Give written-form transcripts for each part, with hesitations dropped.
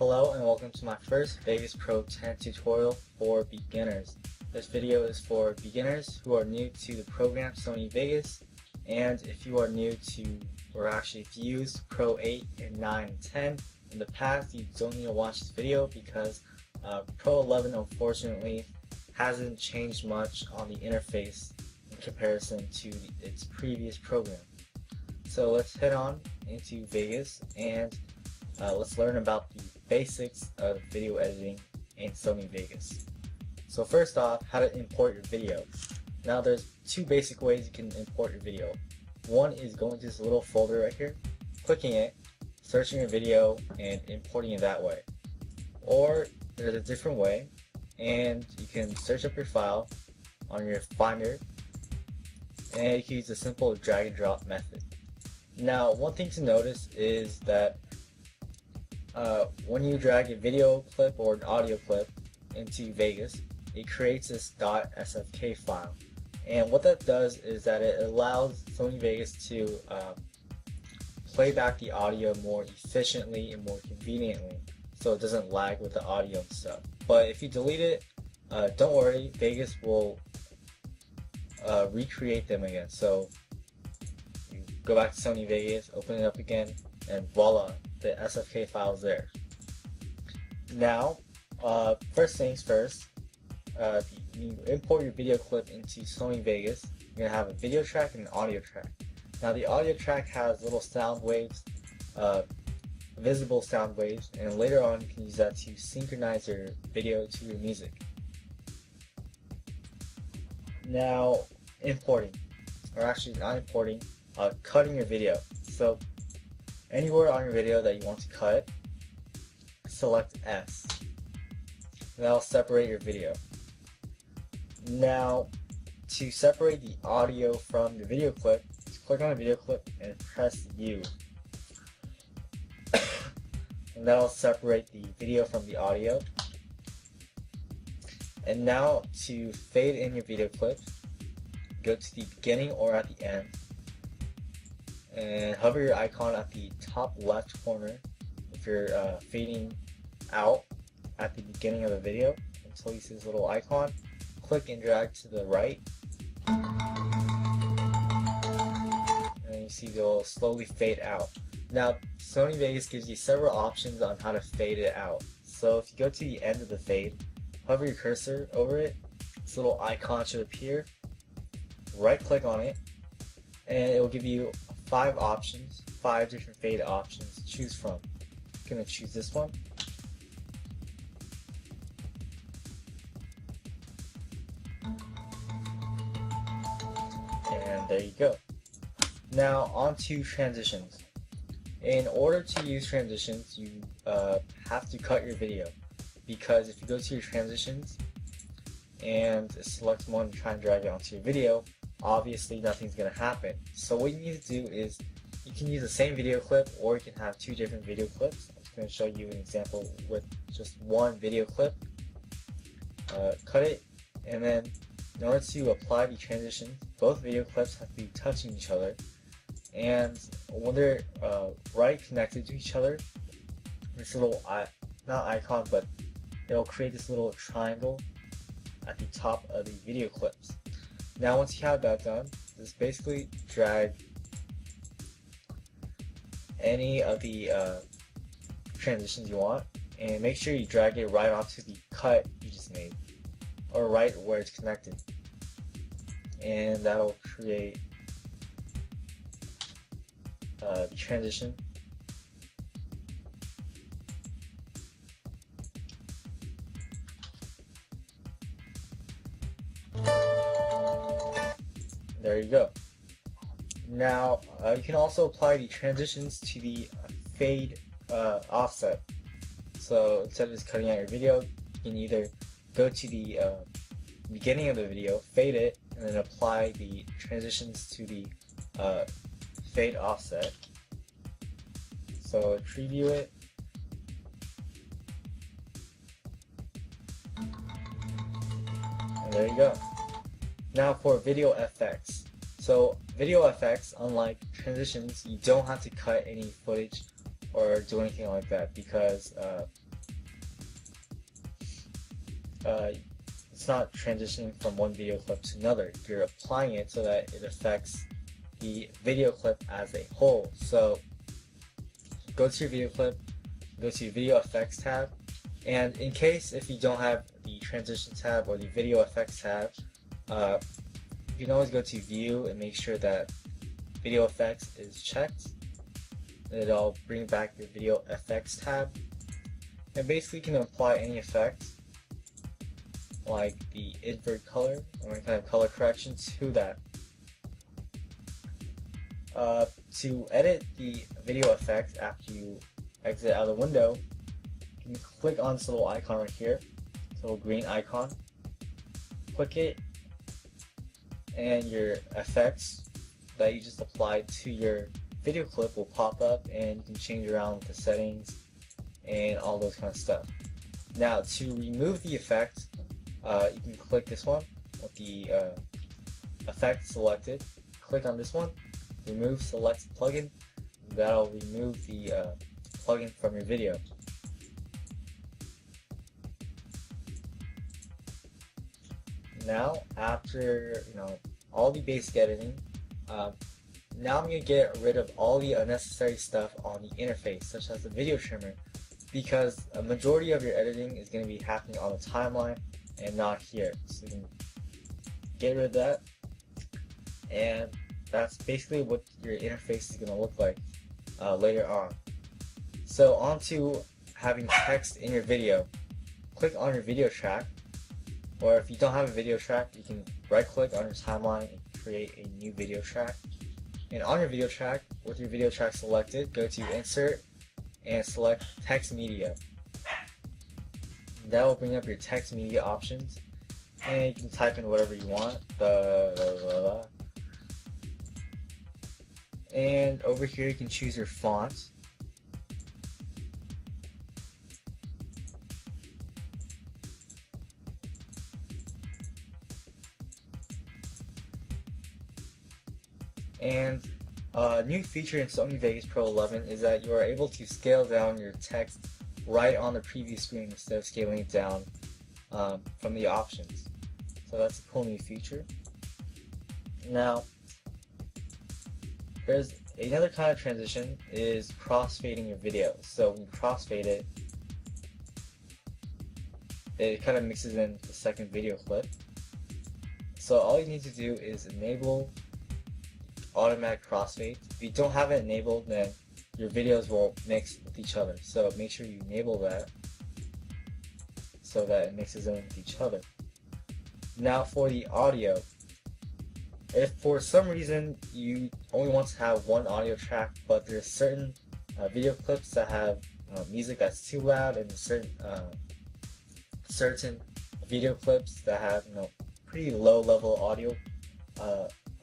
Hello and welcome to my first Vegas Pro 10 tutorial for beginners. This video is for beginners who are new to the program Sony Vegas, and if you are new to, or actually if you used Pro 8 and 9 and 10 in the past, you don't need to watch this video because Pro 11 unfortunately hasn't changed much on the interface in comparison to its previous program. So let's head on into Vegas and let's learn about the basics of video editing in Sony Vegas. So first off, how to import your video. Now there's two basic ways you can import your video. One is going to this little folder right here, clicking it, searching your video, and importing it that way. Or there's a different way, and you can search up your file on your Finder, and you can use a simple drag and drop method. Now one thing to notice is that when you drag a video clip or an audio clip into Vegas, it creates this .sfk file, and what that does is that it allows Sony Vegas to play back the audio more efficiently and more conveniently, so it doesn't lag with the audio and stuff. But if you delete it, don't worry, Vegas will recreate them again. So you go back to Sony Vegas, open it up again, and voila, the SFK file is there. Now, first things first, you import your video clip into Sony Vegas. You're going to have a video track and an audio track. Now the audio track has little sound waves, visible sound waves, and later on you can use that to synchronize your video to your music. Now importing, or actually not importing, cutting your video. So anywhere on your video that you want to cut, select S. That'll separate your video. Now, to separate the audio from the video clip, just click on the video clip and press U. And that'll separate the video from the audio. And now, to fade in your video clip, go to the beginning or at the end, and hover your icon at the top left corner if you're fading out at the beginning of the video until you see this little icon. Click and drag to the right, and you see they'll slowly fade out. Now Sony Vegas gives you several options on how to fade it out. So if you go to the end of the fade, hover your cursor over it, this little icon should appear, right click on it, and it will give you 5 options, 5 different fade options to choose from. I'm going to choose this one. And there you go. Now on to transitions. In order to use transitions, you have to cut your video, because if you go to your transitions and select one and try and drag it onto your video, obviously nothing's going to happen. So what you need to do is you can use the same video clip, or you can have 2 different video clips. I'm just going to show you an example with just one video clip. Cut it, and then in order to apply the transitions, both video clips have to be touching each other, and when they're right connected to each other, this little not icon, but it'll create this little triangle at the top of the video clips. Now once you have that done, just basically drag any of the transitions you want, and make sure you drag it right onto the cut you just made, or right where it's connected, and that'll create the transition. There you go. Now you can also apply the transitions to the fade offset. So instead of just cutting out your video, you can either go to the beginning of the video, fade it, and then apply the transitions to the fade offset. So preview it, and there you go. Now for video effects. So video effects, unlike transitions, you don't have to cut any footage or do anything like that, because it's not transitioning from one video clip to another. You're applying it so that it affects the video clip as a whole. So go to your video clip, go to your video effects tab, and in case if you don't have the transition tab or the video effects tab, you can always go to view and make sure that video effects is checked. It'll bring back your video effects tab, and basically you can apply any effect like the invert color or any kind of color correction to that. To edit the video effect after you exit out of the window, you can click on this little icon right here, this little green icon, click it, and your effects that you just applied to your video clip will pop up, and you can change around the settings and all those kind of stuff. Now to remove the effect, you can click this one with the effect selected, click on this one, remove select plugin. That'll remove the plugin from your video. Now after all the basic editing, now I'm going to get rid of all the unnecessary stuff on the interface, such as the video trimmer, because a majority of your editing is going to be happening on the timeline and not here. So you can get rid of that, and that's basically what your interface is going to look like later on. So on to having text in your video. Click on your video track, or if you don't have a video track, you can right click on your timeline and create a new video track. And on your video track, with your video track selected, go to Insert and select Text Media. That will bring up your text media options, and you can type in whatever you want. And over here you can choose your font. And a new feature in Sony Vegas Pro 11 is that you are able to scale down your text right on the preview screen instead of scaling it down from the options. So that's a cool new feature. Now, there's another kind of transition is crossfading your video. So when you crossfade it, it kind of mixes in the second video clip. So all you need to do is enable automatic crossfade. If you don't have it enabled, then your videos will mix with each other. So make sure you enable that so that it mixes in with each other. Now for the audio, if for some reason you only want to have one audio track, but there's certain video clips that have music that's too loud, and certain video clips that have pretty low level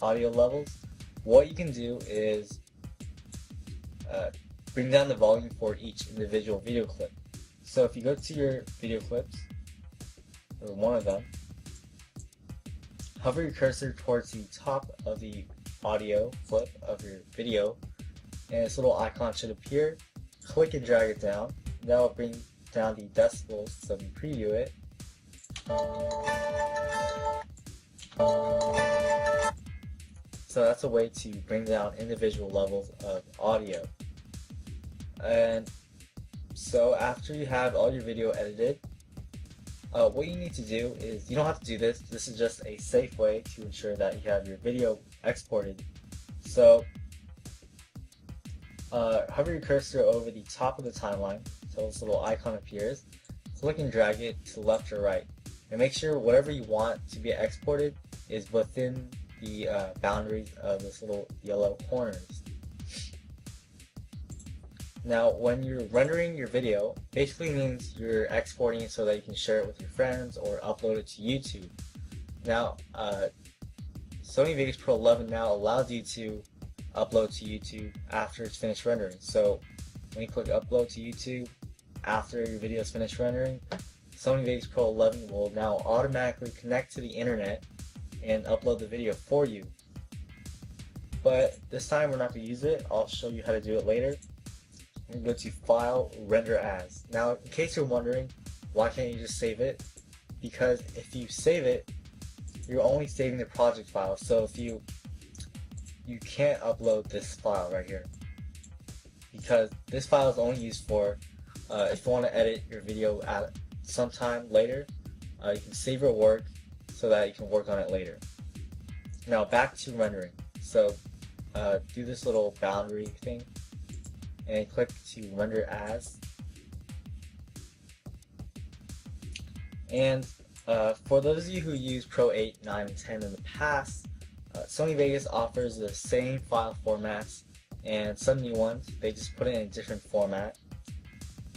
audio levels, what you can do is bring down the volume for each individual video clip. So if you go to your video clips, or one of them, hover your cursor towards the top of the audio clip of your video, and this little icon should appear. Click and drag it down. That will bring down the decibels, so if you preview it, so that's a way to bring down individual levels of audio. And so after you have all your video edited, what you need to do is, you don't have to do this, this is just a safe way to ensure that you have your video exported. So hover your cursor over the top of the timeline, so this little icon appears, click and drag it to left or right, and make sure whatever you want to be exported is within the boundaries of this little yellow corners. Now when you're rendering your video, basically means you're exporting it so that you can share it with your friends or upload it to YouTube. Now Sony Vegas Pro 11 now allows you to upload to YouTube after it's finished rendering. So when you click upload to YouTube after your video is finished rendering, Sony Vegas Pro 11 will now automatically connect to the internet and upload the video for you. But this time we're not going to use it. I'll show you how to do it later. I'm going to go to File, Render As. Now in case you're wondering, why can't you just save it? because if you save it, you're only saving the project file. So if you can't upload this file right here, because this file is only used for if you want to edit your video at sometime later. You can save your work so that you can work on it later. Now back to rendering. So do this little boundary thing and click to render as. And for those of you who used Pro 8, 9, and 10 in the past, Sony Vegas offers the same file formats and some new ones. They just put it in a different format.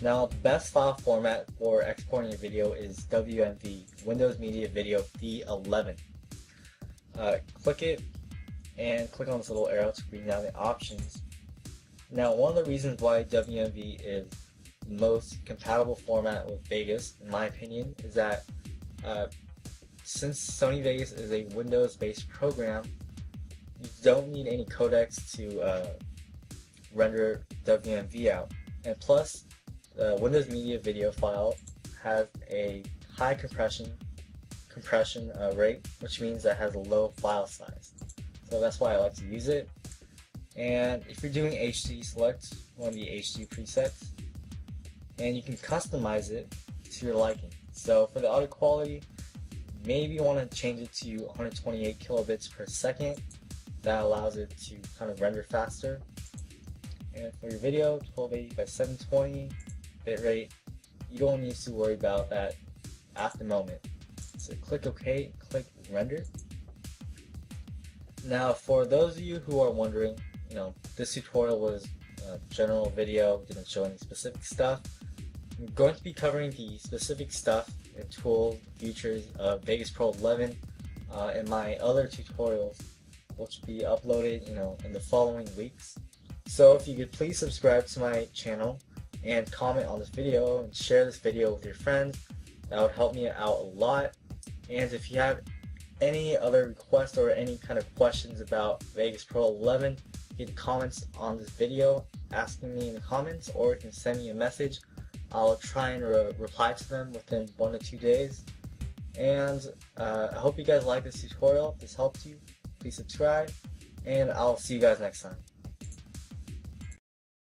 Now, the best file format for exporting your video is WMV, Windows Media Video V11. Click it and click on this little arrow to bring down the options. Now, one of the reasons why WMV is the most compatible format with Vegas, in my opinion, is that since Sony Vegas is a Windows-based program, you don't need any codecs to render WMV out. And plus, the Windows Media Video file has a high compression rate, which means that it has a low file size. So that's why I like to use it. And if you're doing HD, select one of the HD presets, and you can customize it to your liking. So for the audio quality, maybe you want to change it to 128 kilobits per second. That allows it to kind of render faster. And for your video, 1280 by 720 bitrate, you don't need to worry about that at the moment. So click OK, click render. Now for those of you who are wondering, this tutorial was a general video, didn't show any specific stuff. I'm going to be covering the specific stuff and tools, features of Vegas Pro 11 in my other tutorials, which will be uploaded, in the following weeks. So if you could please subscribe to my channel and comment on this video and share this video with your friends, that would help me out a lot. And if you have any other requests or any kind of questions about Vegas Pro 11, you can comment on this video asking me in the comments, or you can send me a message. I'll try and reply to them within 1 to 2 days. And I hope you guys like this tutorial. If this helped you, please subscribe, and I'll see you guys next time.